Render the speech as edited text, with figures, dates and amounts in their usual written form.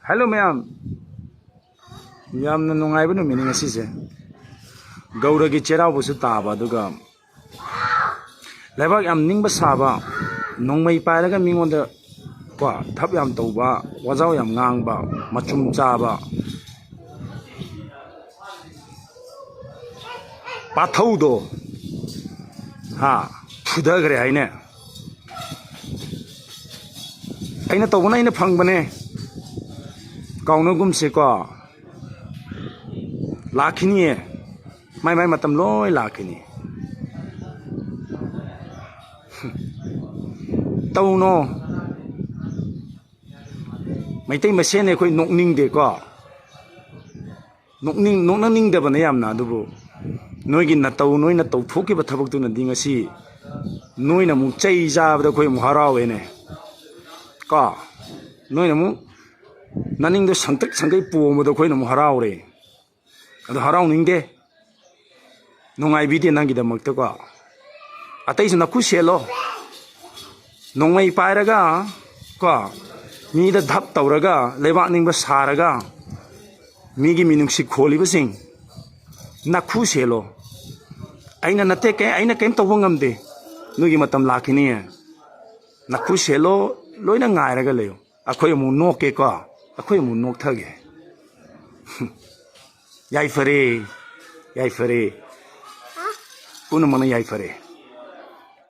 Hello ma'am. Yamna nungai nu meaning asise. Gaura gi chera busu taba duga. Lebak yam ningba saba. Nongmai pairaga mingonda kwa thap yam tauba, wazau yam ngangba, machum chaba. Pathaudo. Ha, phudagre haine. Aina tawna ina phangbane. Kaunagum se ko lakhini mai matam loi lakhini tauno mai tai masen ne khoi nokning de ko nokning de bana yamna dubu noi gi na tau noi na tau thoki ba thabak tu na dinga si noi na mu chei ja ba khoi mu harawe ne ka noi na mu naning do sangkai pu mo do khoi na mu haraure ado harau ning de nongai bi de nang gi da mak to ko atai su na khu selo nongmai pairaga ko mi da dhap tauraga lebak ning ba saraga mi gi minung si kholi ba sing na khu selo aina nate ke aina kem to ngam de nu gi matam lakhini na khu selo loina ngai raga leyo akhoi mu nok ke ko akhoi mu nok thage yai fare puna mana yai fare